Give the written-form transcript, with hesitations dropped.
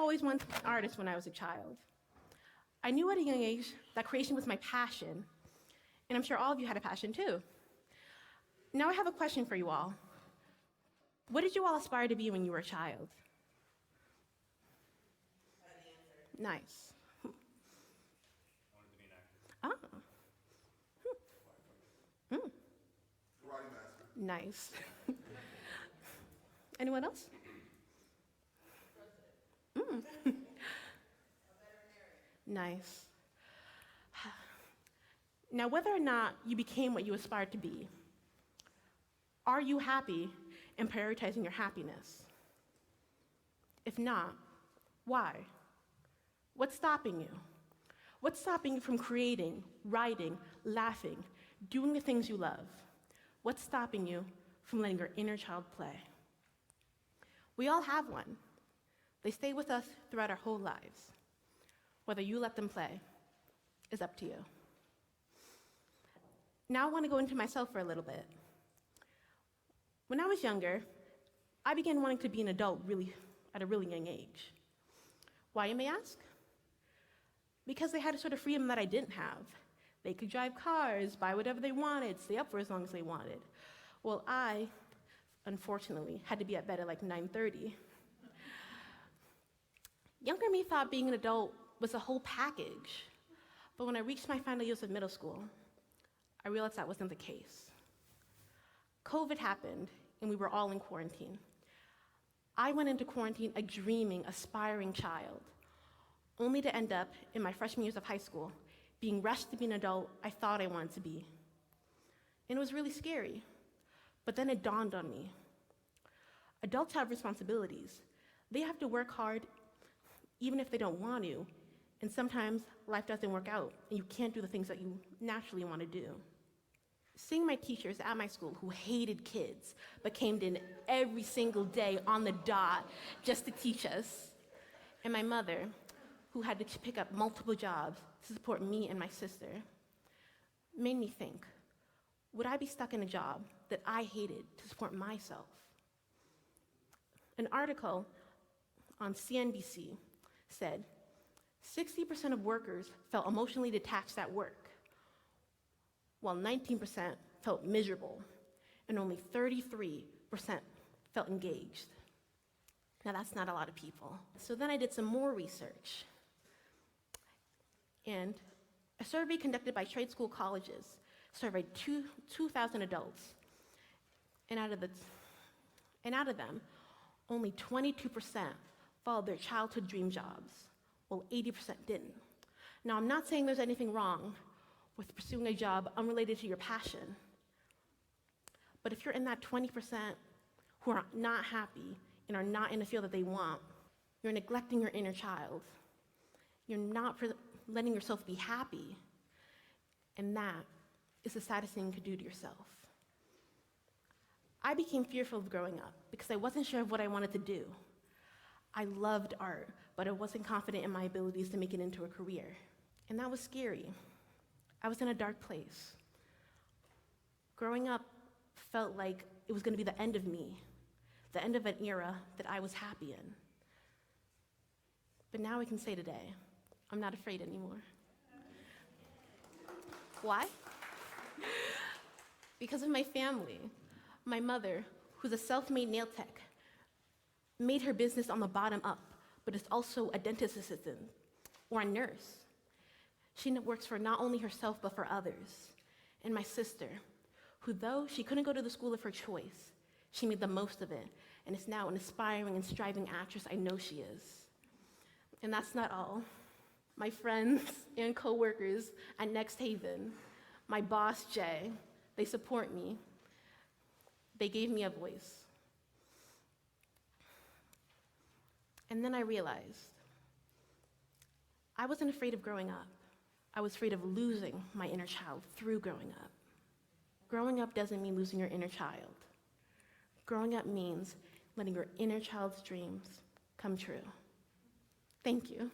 always wanted to be an artist when I was a child. I knew at a young age that creation was my passion, and I'm sure all of you had a passion too. Now I have a question for you all. What did you all aspire to be when you were a child? Nice. I wanted to be an actor. Oh. Karate master. Nice. Anyone else? Nice. Now, whether or not you became what you aspired to be, are you happy in prioritizing your happiness? If not, why? What's stopping you? What's stopping you from creating, writing, laughing, doing the things you love? What's stopping you from letting your inner child play? We all have one. They stay with us throughout our whole lives. Whether you let them play is up to you. Now I want to go into myself for a little bit. When I was younger, I began wanting to be an adult at a really young age. Why, you may ask? Because they had a sort of freedom that I didn't have. They could drive cars, buy whatever they wanted, stay up for as long as they wanted. Well, I, unfortunately, had to be at bed at like 9:30. Younger me thought being an adult was a whole package. But when I reached my final years of middle school, I realized that wasn't the case. COVID happened, and we were all in quarantine. I went into quarantine a dreaming, aspiring child, only to end up in my freshman years of high school being rushed to be an adult I thought I wanted to be. And it was really scary. But then it dawned on me. Adults have responsibilities. They have to work hard even if they don't want to, and sometimes life doesn't work out, and you can't do the things that you naturally want to do. Seeing my teachers at my school who hated kids, but came in every single day on the dot just to teach us, and my mother, who had to pick up multiple jobs to support me and my sister, made me think, would I be stuck in a job that I hated to support myself? An article on CNBC said 60% of workers felt emotionally detached at work, while 19% felt miserable, and only 33% felt engaged. Now, that's not a lot of people. So then I did some more research. And a survey conducted by trade school colleges surveyed 2,000 adults. And out of them, only 22% followed their childhood dream jobs, while 80% didn't. Now, I'm not saying there's anything wrong with pursuing a job unrelated to your passion. But if you're in that 20% who are not happy and are not in the field that they want, you're neglecting your inner child. You're not letting yourself be happy. And that is the saddest thing you could do to yourself. I became fearful of growing up because I wasn't sure of what I wanted to do. I loved art, but I wasn't confident in my abilities to make it into a career. And that was scary. I was in a dark place. Growing up felt like it was going to be the end of me, the end of an era that I was happy in. But now I can say today, I'm not afraid anymore. Why? Because of my family. My mother, who's a self-made nail tech, made her business on the bottom up, but is also a dentist assistant or a nurse. She works for not only herself, but for others. And my sister, who though she couldn't go to the school of her choice, she made the most of it and is now an aspiring and striving actress I know she is. And that's not all. My friends and coworkers at Next Haven, my boss, Jay, they support me. They gave me a voice. And then I realized I wasn't afraid of growing up. I was afraid of losing my inner child through growing up. Growing up doesn't mean losing your inner child. Growing up means letting your inner child's dreams come true. Thank you.